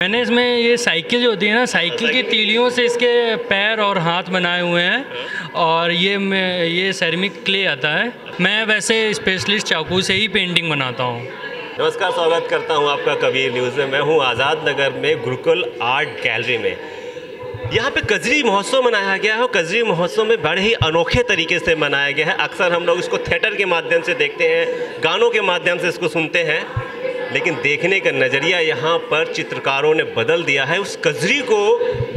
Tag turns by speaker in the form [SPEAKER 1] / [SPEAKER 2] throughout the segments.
[SPEAKER 1] मैंने इसमें ये साइकिल जो होती है ना, साइकिल की तीलियों से इसके पैर और हाथ बनाए हुए हैं और ये सेरेमिक क्ले आता है। मैं वैसे स्पेशलिस्ट चाकू से ही पेंटिंग बनाता हूँ।
[SPEAKER 2] नमस्कार, स्वागत करता हूँ आपका कबीर न्यूज़ में। मैं हूँ आज़ाद नगर में गुरुकुल आर्ट गैलरी में। यहाँ पे कजरी महोत्सव मनाया गया है और कजरी महोत्सव में बड़े ही अनोखे तरीके से मनाया गया है। अक्सर हम लोग इसको थिएटर के माध्यम से देखते हैं, गानों के माध्यम से इसको सुनते हैं, लेकिन देखने का नज़रिया यहाँ पर चित्रकारों ने बदल दिया है। उस कजरी को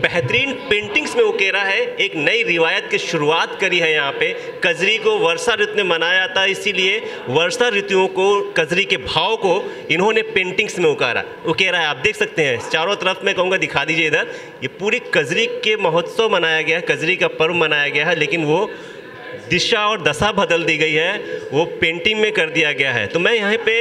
[SPEAKER 2] बेहतरीन पेंटिंग्स में उकेरा है, एक नई रिवायत की शुरुआत करी है। यहाँ पे कजरी को वर्षा ऋतु में मनाया जाता है, इसीलिए वर्षा ऋतुओं को, कजरी के भाव को इन्होंने पेंटिंग्स में उकेरा है। आप देख सकते हैं चारों तरफ, मैं कहूँगा दिखा दीजिए इधर, ये पूरी कजरी के महोत्सव मनाया गया है, कजरी का पर्व मनाया गया है, लेकिन वो दिशा और दशा बदल दी गई है, वो पेंटिंग में कर दिया गया है। तो मैं यहाँ पे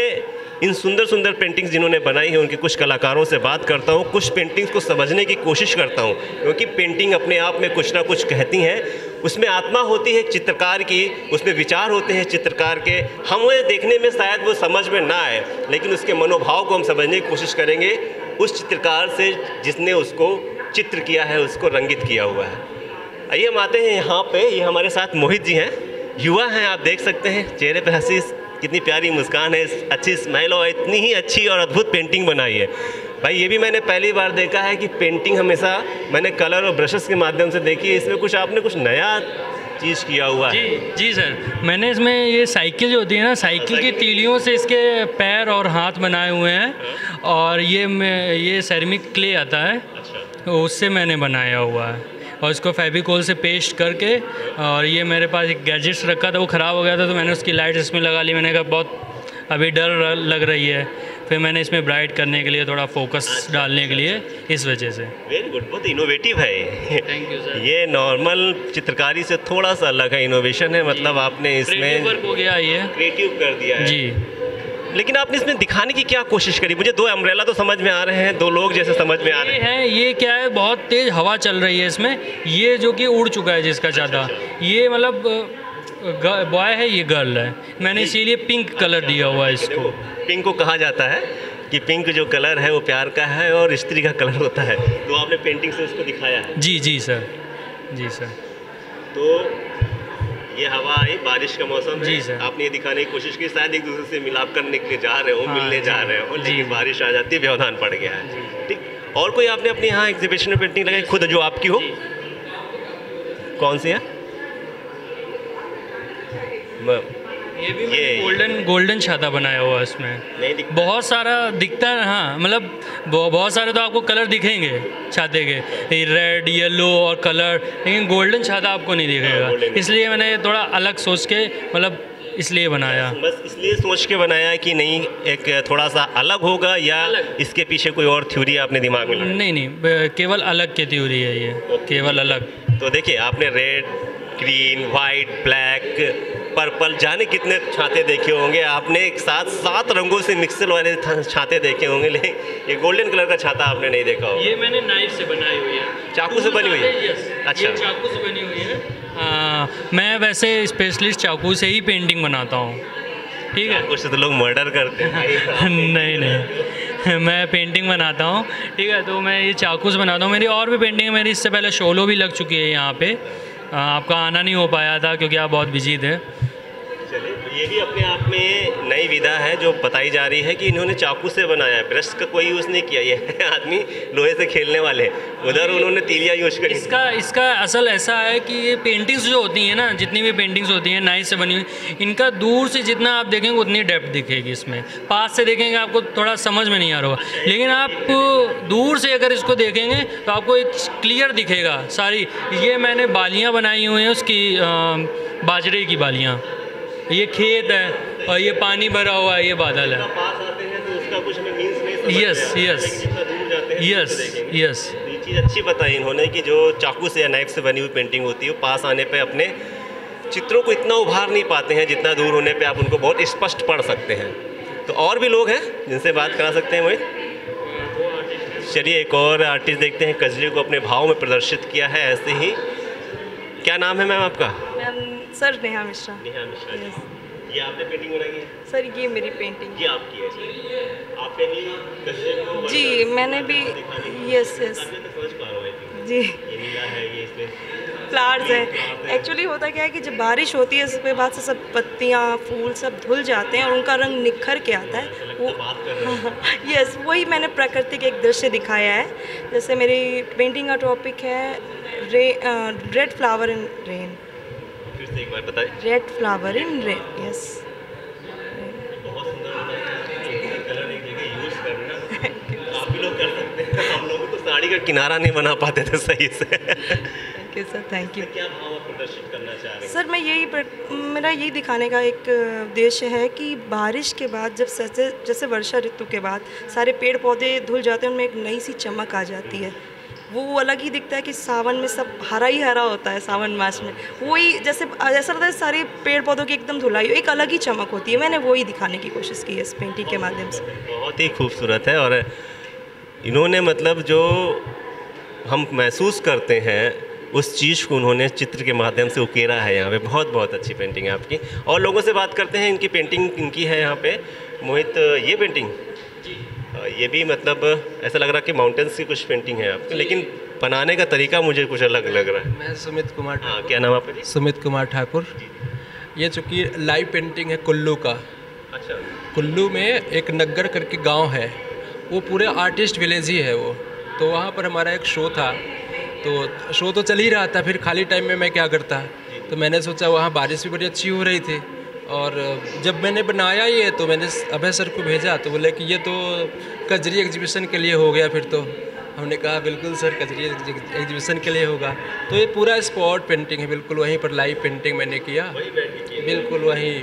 [SPEAKER 2] इन सुंदर सुंदर पेंटिंग्स जिन्होंने बनाई है उनके कुछ कलाकारों से बात करता हूँ, कुछ पेंटिंग्स को समझने की कोशिश करता हूँ, क्योंकि पेंटिंग अपने आप में कुछ ना कुछ कहती हैं। उसमें आत्मा होती है चित्रकार की, उसमें विचार होते हैं चित्रकार के। हमें देखने में शायद वो समझ में ना आए, लेकिन उसके मनोभाव को हम समझने की कोशिश करेंगे उस चित्रकार से जिसने उसको चित्र किया है, उसको रंगित किया हुआ है। आइए हम आते हैं यहाँ पे। ये हमारे साथ मोहित जी हैं, युवा हैं, आप देख सकते हैं चेहरे पे हंसी, कितनी प्यारी मुस्कान है, अच्छी स्माइल और इतनी ही अच्छी और अद्भुत पेंटिंग बनाई है। भाई ये भी मैंने पहली बार देखा है कि पेंटिंग हमेशा मैंने कलर और ब्रशेस के माध्यम से देखी है, इसमें कुछ आपने कुछ नया चीज़ किया हुआ है।
[SPEAKER 1] जी सर, मैंने इसमें ये साइकिल जो होती है ना, साइकिल की तीलियों से इसके पैर और हाथ बनाए हुए हैं और ये सेरेमिक क्ले आता है, तो उससे मैंने बनाया हुआ है और इसको फेविकोल से पेस्ट करके। और ये मेरे पास एक गैजेट्स रखा था, वो ख़राब हो गया था, तो मैंने उसकी लाइट इसमें लगा ली। मैंने कहा बहुत अभी डर लग रही है, फिर मैंने इसमें ब्राइट करने के लिए, थोड़ा फोकस डालने के लिए, इस वजह से।
[SPEAKER 2] वेरी गुड, बहुत इनोवेटिव है।
[SPEAKER 1] Thank you sir.
[SPEAKER 2] ये नॉर्मल चित्रकारी से थोड़ा सा अलग है, इनोवेशन है, मतलब आपने इसमें
[SPEAKER 1] वर्क हो गया, ये
[SPEAKER 2] क्रिएटिव कर दिया है
[SPEAKER 1] जी।
[SPEAKER 2] लेकिन आपने इसमें दिखाने की क्या कोशिश करी? मुझे दो अम्ब्रेला तो समझ में आ रहे हैं, दो लोग जैसे समझ में आ रहे हैं।
[SPEAKER 1] ये क्या है, बहुत तेज़ हवा चल रही है इसमें, ये जो कि उड़ चुका है जिसका चादर, ये मतलब बॉय है, ये गर्ल है। मैंने इसीलिए पिंक कलर दिया हुआ है इसको।
[SPEAKER 2] पिंक को कहा जाता है कि पिंक जो कलर है वो प्यार का है और स्त्री का कलर होता है, तो आपने पेंटिंग से उसको दिखाया है।
[SPEAKER 1] जी सर, जी सर।
[SPEAKER 2] तो ये हवा आई, बारिश का मौसम है,
[SPEAKER 1] सर।
[SPEAKER 2] आपने ये दिखाने की कोशिश की शायद एक दूसरे से मिलाप करने के लिए जा रहे हो, मिलने जा रहे हो, लेकिन बारिश आ जाती है, व्यवधान पड़ गया है। ठीक, और कोई आपने अपने यहाँ एग्जीबिशन में पेंटिंग लगाई खुद जो आपकी हो? कौन सी है?
[SPEAKER 1] ये भी गोल्डन छाता बनाया हुआ है इसमें। नहीं बहुत सारा दिखता है, हाँ, मतलब बहुत सारे तो आपको कलर दिखेंगे छाते के, रेड, येलो और कलर, लेकिन गोल्डन छाता आपको नहीं दिखेगा। इसलिए मैंने थोड़ा अलग सोच के, मतलब इसलिए बनाया।
[SPEAKER 2] बस इसलिए सोच के बनाया कि नहीं एक थोड़ा सा अलग होगा, या इसके पीछे कोई और थ्योरी आपने दिमाग में लगाई?
[SPEAKER 1] नहीं, केवल अलग की थ्योरी है ये, केवल अलग।
[SPEAKER 2] तो देखिए, आपने red, green, white, black, purple, जाने कितने छाते देखे होंगे आपने, एक साथ 7 रंगों से मिक्सर वाले छाते देखे होंगे, लेकिन ये गोल्डन कलर का छाता आपने नहीं देखा होगा।
[SPEAKER 1] ये मैंने नाइफ से बनाई हुई है,
[SPEAKER 2] चाकू से बनी हुई है। अच्छा,
[SPEAKER 1] ये चाकू से बनी हुई है। मैं वैसे स्पेशलिस्ट चाकू से ही पेंटिंग बनाता हूँ। ठीक है,
[SPEAKER 2] कुछ तो लोग मर्डर करते हैं।
[SPEAKER 1] नहीं, मैं पेंटिंग बनाता हूँ। ठीक है, तो मैं ये चाकू से बनाता हूँ। मेरी और भी पेंटिंग है, मेरी इससे पहले शोलो भी लग चुकी है यहाँ पे। आपका आना नहीं हो पाया था क्योंकि आप बहुत बिजी थे।
[SPEAKER 2] चलिए, तो ये भी अपने आप में नई विधा है जो बताई जा रही है कि इन्होंने चाकू से बनाया है, ब्रश का कोई यूज़ नहीं किया। ये आदमी लोहे से खेलने वाले, उधर उन्होंने तीलियाँ यूज करी।
[SPEAKER 1] इसका असल ऐसा है कि ये पेंटिंग्स जो होती हैं ना, जितनी भी पेंटिंग्स होती हैं नाइफ से बनी हुई, इनका दूर से जितना आप देखेंगे उतनी डेप्थ दिखेगी इसमें। पास से देखेंगे आपको थोड़ा समझ में नहीं आ रहा होगा, लेकिन आप दूर से अगर इसको देखेंगे तो आपको एक क्लियर दिखेगा सारी। ये मैंने बालियाँ बनाई हुई हैं उसकी, बाजरे की बालियाँ। ये खेत है और ये पानी भरा हुआ है, ये बादल है।
[SPEAKER 2] पास आते हैं तो उसका कुछ हमें मीन्स नहीं समझ में आता।
[SPEAKER 1] यस।
[SPEAKER 2] ये चीज़ अच्छी बताई इन्होंने कि जो चाकू से या नाइफ से बनी हुई पेंटिंग होती है, पास आने पे अपने चित्रों को इतना उभार नहीं पाते हैं जितना दूर होने पे आप उनको बहुत स्पष्ट पढ़ सकते हैं। तो और भी लोग हैं जिनसे बात करा सकते हैं वही। चलिए, एक और आर्टिस्ट देखते हैं, कजरी को अपने भाव में प्रदर्शित किया है ऐसे ही। क्या नाम है मैम आपका?
[SPEAKER 3] सर नेहा मिश्रा।
[SPEAKER 2] नेहा मिश्रा जी। ये आपने पेंटिंग बनाई है?
[SPEAKER 3] सर ये मेरी पेंटिंग।
[SPEAKER 2] ये आपकी है? आपने भी कचरे को
[SPEAKER 3] जी मैंने भी, यस यस
[SPEAKER 2] समझ पा रहा हूँ
[SPEAKER 3] जी।
[SPEAKER 2] ये नीला है, ये इसमें
[SPEAKER 3] फ्लावर्स है। एक्चुअली होता क्या है कि जब बारिश होती है उसके बाद से सब पत्तियाँ फूल सब धुल जाते हैं और उनका रंग निखर के आता है वो। यस वही मैंने प्रकृति का एक दृश्य दिखाया है। जैसे मेरी पेंटिंग का टॉपिक है रेड फ्लावर इन रेन।
[SPEAKER 2] फिर से एक बार बताइए।
[SPEAKER 3] Red flower in rain, yes.
[SPEAKER 2] बहुत सुंदर कलर एक जगह यूज करना आप भी लोग कर सकते हैं। हम लोग तो साड़ी का किनारा नहीं बना पाते थे सही से।
[SPEAKER 3] Thank you sir, thank you.
[SPEAKER 2] क्या भाव आप प्रदर्शित करना चाह रहे हैं?
[SPEAKER 3] सर मैं मेरा यही दिखाने का एक उद्देश्य है कि बारिश के बाद जब जैसे वर्षा ऋतु के बाद सारे पेड़ पौधे धुल जाते हैं, उनमें एक नई सी चमक आ जाती है। वो अलग ही दिखता है कि सावन में सब हरा ही हरा होता है। सावन मास में वही जैसे ऐसा लगता है सारे पेड़ पौधों की एकदम धुलाई, एक अलग ही चमक होती है। मैंने वही दिखाने की कोशिश की है इस पेंटिंग के माध्यम से।
[SPEAKER 2] बहुत ही खूबसूरत है और इन्होंने मतलब जो हम महसूस करते हैं उस चीज़ को उन्होंने चित्र के माध्यम से उकेरा है यहाँ पे। बहुत बहुत अच्छी पेंटिंग है आपकी। और लोगों से बात करते हैं, इनकी पेंटिंग इनकी है यहाँ पे। मोहित ये पेंटिंग ये भी मतलब ऐसा लग रहा है कि माउंटेन्स की कुछ पेंटिंग है आपकी, लेकिन बनाने का तरीका मुझे कुछ अलग लग रहा है।
[SPEAKER 4] मैं सुमित कुमार।
[SPEAKER 2] हाँ, क्या नाम आपका?
[SPEAKER 4] सुमित कुमार ठाकुर। ये चूँकि लाइव पेंटिंग है कुल्लू का।
[SPEAKER 2] अच्छा।
[SPEAKER 4] कुल्लू में एक नग्गर करके गांव है, वो पूरे आर्टिस्ट विलेज ही है वो। तो वहाँ पर हमारा एक शो था, तो शो तो चल ही रहा था। फिर खाली टाइम में मैं क्या करता, तो मैंने सोचा वहाँ बारिश भी बड़ी अच्छी हो रही थी। और जब मैंने बनाया ये तो मैंने अभय सर को भेजा, तो बोले कि ये तो कजरी एग्जीबिशन के लिए हो गया। फिर तो हमने कहा बिल्कुल सर कजरी एग्जीबिशन के लिए होगा। तो ये पूरा स्पॉट पेंटिंग है, बिल्कुल वहीं पर लाइव पेंटिंग मैंने किया, बिल्कुल वहीं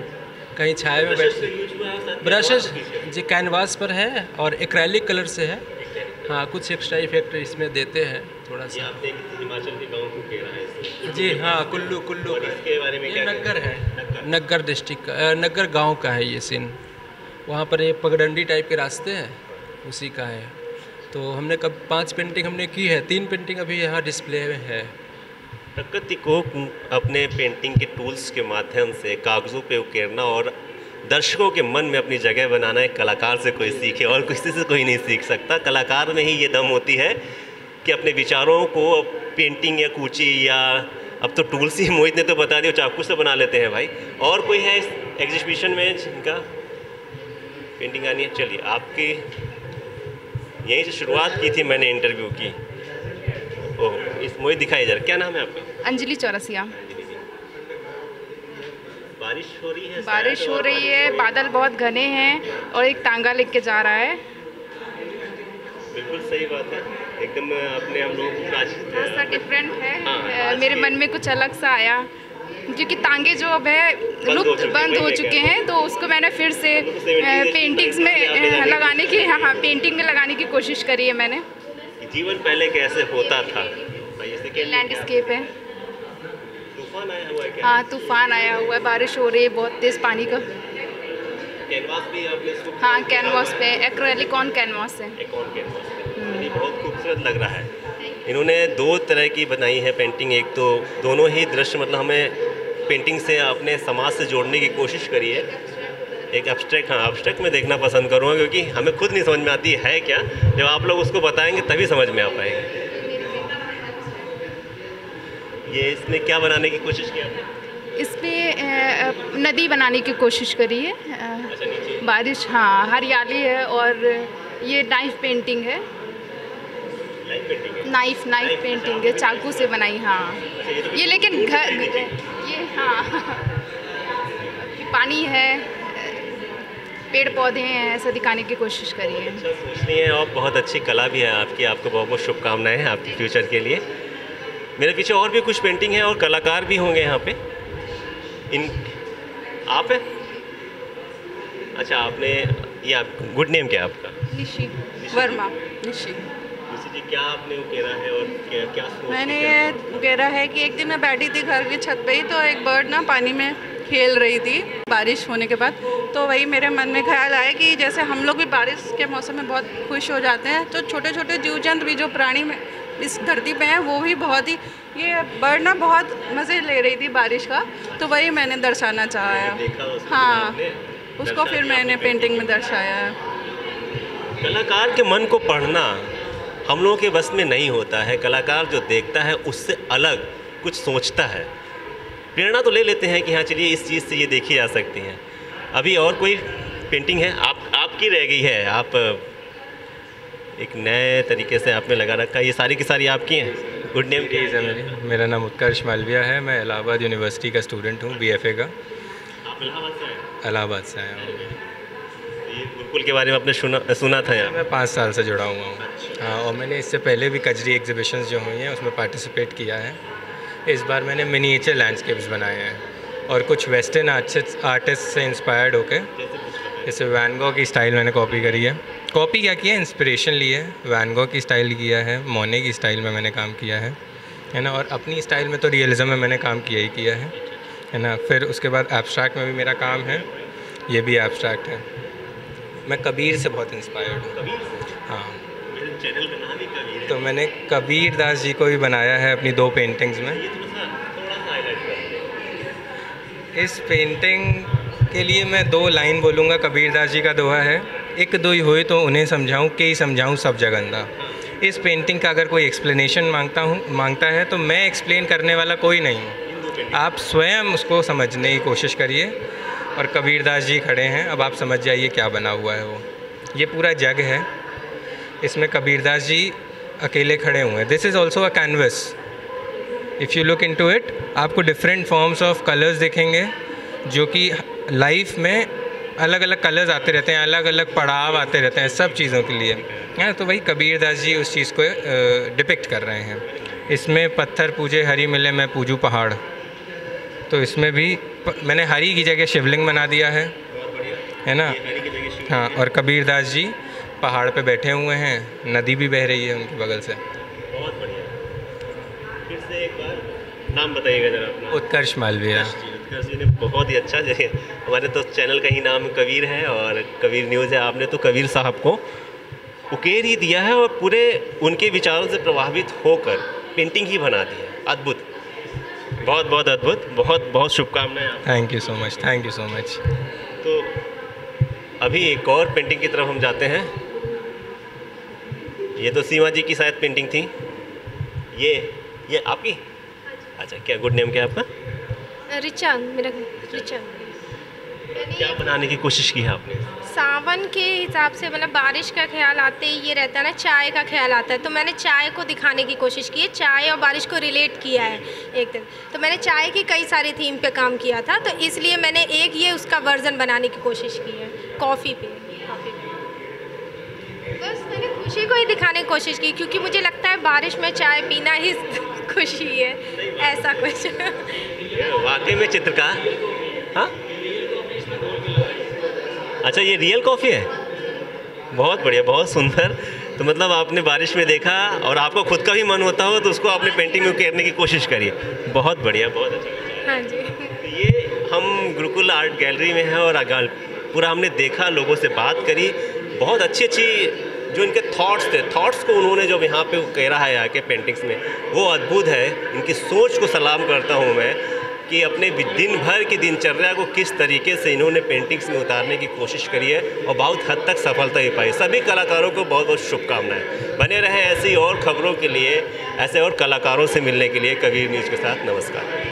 [SPEAKER 4] कहीं छाए में बैठ। ब्रशेस जी कैनवास पर है और एक्रेलिक कलर से है। हाँ, कुछ एक्स्ट्रा इफेक्ट इसमें देते हैं थोड़ा सा।
[SPEAKER 2] हिमाचल के गाँव को घेरा है
[SPEAKER 4] जी हाँ, कुल्लू का।
[SPEAKER 2] इसके बारे में
[SPEAKER 4] ये नग्गर है, नग्गर डिस्ट्रिक्ट का, नग्गर गांव का है ये सीन। वहाँ पर ये पगडंडी टाइप के रास्ते हैं, उसी का है। तो हमने कब 5 पेंटिंग हमने की है, 3 पेंटिंग अभी यहाँ डिस्प्ले में है।
[SPEAKER 2] प्रकृति को अपने पेंटिंग के टूल्स के माध्यम से कागज़ों पे उकेरना और दर्शकों के मन में अपनी जगह बनाना एक कलाकार से कोई सीखे और किसी से कोई नहीं सीख सकता। कलाकार में ही ये दम होती है कि अपने विचारों को पेंटिंग या कूची या अब तो टूल्स ही मोहित ने तो बता दिया, चाकू से बना लेते हैं भाई। और कोई है इस एग्जीबिशन में जिनका पेंटिंग आनी है? चलिए, आपकी यहीं से शुरुआत की थी मैंने इंटरव्यू की। ओह, इस मोहित दिखाइए जरा, क्या नाम है आपका?
[SPEAKER 5] अंजलि चौरसिया।
[SPEAKER 2] बारिश हो रही है?
[SPEAKER 5] बारिश हो रही है, बादल बहुत घने हैं और एक तांगा लेके जा रहा है।
[SPEAKER 2] बिल्कुल सही बात है, एकदम अपने हम लोग
[SPEAKER 5] थोड़ा सा डिफरेंट है।
[SPEAKER 2] हाँ,
[SPEAKER 5] मेरे मन में कुछ अलग सा आया, क्योंकि तांगे जो अब है बंद हो चुके हैं, तो उसको मैंने फिर से पेंटिंग्स में लगाने की, हाँ पेंटिंग में लगाने की कोशिश करी है मैंने।
[SPEAKER 2] जीवन पहले कैसे होता था?
[SPEAKER 5] लैंडस्केप है।
[SPEAKER 2] तूफान आया हुआ है क्या?
[SPEAKER 5] हाँ, तूफान आया हुआ है, बारिश हो रही है बहुत तेज़ पानी का।
[SPEAKER 2] कैनवास भी आपने?
[SPEAKER 5] हाँ, कैनवास पे, एक्रेलिक ऑन कैनवास है।
[SPEAKER 2] ये बहुत खूबसूरत लग रहा है। इन्होंने 2 तरह की बनाई है पेंटिंग। एक तो दोनों ही दृश्य मतलब हमें पेंटिंग से अपने समाज से जोड़ने की कोशिश करी है। एक एब्स्ट्रैक्ट, हाँ एब्स्ट्रैक्ट में देखना पसंद करूँगा, क्योंकि हमें खुद नहीं समझ में आती है क्या। जब आप लोग उसको बताएंगे तभी समझ में आ पाएंगे। ये इसमें क्या बनाने की कोशिश की आपने?
[SPEAKER 5] इसमें नदी बनाने की कोशिश करी है। बारिश, हाँ हरियाली है। और ये नाइफ पेंटिंग है। नाइफ पेंटिंग है, चाकू से बनाई। हाँ, ये लेकिन घर ये, हाँ पानी है, पेड़ पौधे हैं, ऐसा दिखाने की कोशिश करी है।
[SPEAKER 2] अच्छा सोचनी है और बहुत अच्छी कला भी है आपकी। आपको बहुत बहुत शुभकामनाएं हैं आपके फ्यूचर के लिए। मेरे पीछे और भी कुछ पेंटिंग है और कलाकार भी होंगे यहाँ पे। आप है? अच्छा, आपने ये आप गुड नेम क्या है आपका?
[SPEAKER 6] निशी वर्मा। निशी
[SPEAKER 2] जी, क्या आपने उकेरा है और क्या सोच?
[SPEAKER 6] मैंने ये उकेरा है कि एक दिन मैं बैठी थी घर की छत पे ही, तो एक बर्ड ना पानी में खेल रही थी बारिश होने के बाद। तो वही मेरे मन में ख्याल आया कि जैसे हम लोग भी बारिश के मौसम में बहुत खुश हो जाते हैं, तो छोटे छोटे जीव जंतु भी जो प्राणी में इस धरती पे हैं वो भी बहुत ही, ये बर्ड ना बहुत मज़े ले रही थी बारिश का, तो वही मैंने दर्शाना चाहा है। हाँ, उसको फिर मैंने पेंटिंग में दर्शाया है।
[SPEAKER 2] कलाकार के मन को पढ़ना हम लोगों के बस में नहीं होता है। कलाकार जो देखता है उससे अलग कुछ सोचता है। प्रेरणा तो ले लेते हैं कि हाँ चलिए इस चीज़ से ये देखी जा सकती हैं। अभी और कोई पेंटिंग है आपकी रह गई है, आप एक नए तरीके से आपने लगा रखा है, ये सारी की सारी आपकी हैं? गुड नेम क्या है?
[SPEAKER 4] मेरा नाम उत्कर्ष मालविया है, मैं इलाहाबाद यूनिवर्सिटी का स्टूडेंट हूँ, BFA का।
[SPEAKER 2] आप इलाहाबाद से आए?
[SPEAKER 4] इलाहाबाद से आया हूँ।
[SPEAKER 2] ये गुरुकुल के बारे में आपने सुना था यहाँ?
[SPEAKER 4] मैं 5 साल से जुड़ा हुआ हूँ। हाँ, और मैंने इससे पहले भी कजरी एग्जीबिशंस जो हुई हैं उसमें पार्टिसिपेट किया है। इस बार मैंने मिनिएचर लैंडस्केप्स बनाए हैं और कुछ वेस्टर्न आर्टिस्ट से इंस्पायर्ड होकर, जैसे वैन गॉग की स्टाइल मैंने कॉपी करी है। कॉपी क्या किया, इंस्पिरेशन ली है। वैन गॉग की स्टाइल किया है, मोने की स्टाइल में मैंने काम किया है ना। और अपनी स्टाइल में तो रियलिज्म में मैंने काम किया है ना। फिर उसके बाद एब्स्ट्रैक्ट में भी मेरा काम है, ये भी एब्स्ट्रैक्ट है। मैं कबीर से बहुत इंस्पायर्ड हूँ। हाँ,
[SPEAKER 2] चैनल का नाम ही कबीर है।
[SPEAKER 4] तो मैंने कबीर दास जी को भी बनाया है अपनी 2 पेंटिंग्स में। इस पेंटिंग के लिए मैं 2 लाइन बोलूँगा। कबीर दास जी का दोहा है, एक दुई हुए तो उन्हें समझाऊँ, कई समझाऊँ सब जगंदा। इस पेंटिंग का अगर कोई एक्सप्लेनेशन मांगता है तो मैं एक्सप्लेन करने वाला कोई नहीं हूँ। आप स्वयं उसको समझने की कोशिश करिए। और कबीर दास जी खड़े हैं, अब आप समझ जाइए क्या बना हुआ है वो। ये पूरा जग है, इसमें कबीर दास जी अकेले खड़े हुए हैं। This is also a canvas. If you look into it, आपको डिफरेंट फॉर्म्स ऑफ कलर्स दिखेंगे, जो कि लाइफ में अलग अलग कलर्स आते रहते हैं, अलग अलग पड़ाव आते रहते हैं सब चीज़ों के लिए। हाँ, तो वही कबीर दास जी उस चीज़ को डिपिक्ट कर रहे हैं। इसमें पत्थर पूजे हरी मिले मैं पूजू पहाड़, तो इसमें भी मैंने हरी की जगह शिवलिंग बना दिया है ना। हाँ, और कबीर दास जी पहाड़ पे बैठे हुए हैं, नदी भी बह रही है उनके बगल से।
[SPEAKER 2] बहुत बढ़िया। फिर से एक बार नाम बताइएगा जरा अपना।
[SPEAKER 4] उत्कर्ष मालविया।
[SPEAKER 2] उत्कर्ष जी ने बहुत ही अच्छा जगह, हमारे तो चैनल का ही नाम कबीर है और कबीर न्यूज़ है। आपने तो कबीर साहब को उकेर ही दिया है और पूरे उनके विचारों से प्रभावित होकर पेंटिंग ही बना दी है। अद्भुत, बहुत बहुत अद्भुत, बहुत बहुत शुभकामनाएं।
[SPEAKER 4] Thank you so much, thank you so much.
[SPEAKER 2] तो अभी एक और पेंटिंग की तरफ हम जाते हैं। ये तो सीमा जी की शायद पेंटिंग थी। ये आपकी? अच्छा, क्या गुड नेम क्या है आपका?
[SPEAKER 7] रिचा, मेरा रिचा।
[SPEAKER 2] क्या बनाने की कोशिश की है आपने?
[SPEAKER 7] सावन के हिसाब से, मतलब बारिश का ख्याल आते ही ये रहता है ना, चाय का ख्याल आता है, तो मैंने चाय को दिखाने की कोशिश की है। चाय और बारिश को रिलेट किया है एक दिन। तो मैंने चाय की कई सारी थीम पे काम किया था, तो इसलिए मैंने एक ये उसका वर्जन बनाने की कोशिश की है कॉफ़ी पे। बस मैंने खुशी को ही दिखाने की कोशिश की, क्योंकि मुझे लगता है बारिश में चाय पीना ही खुशी है, ऐसा कुछ।
[SPEAKER 2] वाकई में चित्रकार। हाँ, अच्छा, ये रियल कॉफ़ी है? बहुत बढ़िया, बहुत सुंदर। तो मतलब आपने बारिश में देखा और आपको खुद का भी मन होता हो तो उसको आपने पेंटिंग में उकेरने की कोशिश करी। बहुत बढ़िया, बहुत अच्छा।
[SPEAKER 7] हाँ जी।
[SPEAKER 2] तो ये हम गुरुकुल आर्ट गैलरी में हैं और पूरा हमने देखा, लोगों से बात करी। बहुत अच्छी जो इनके थॉट्स को उन्होंने जो यहाँ पे उकेरा है आके पेंटिंग्स में, वो अद्भुत है। इनकी सोच को सलाम करता हूँ मैं कि अपने दिन भर की दिनचर्या को किस तरीके से इन्होंने पेंटिंग्स में उतारने की कोशिश करी है और बहुत हद तक सफलता ही पाई। सभी कलाकारों को बहुत बहुत शुभकामनाएं। बने रहें ऐसी और खबरों के लिए, ऐसे और कलाकारों से मिलने के लिए कबीर न्यूज़ के साथ। नमस्कार।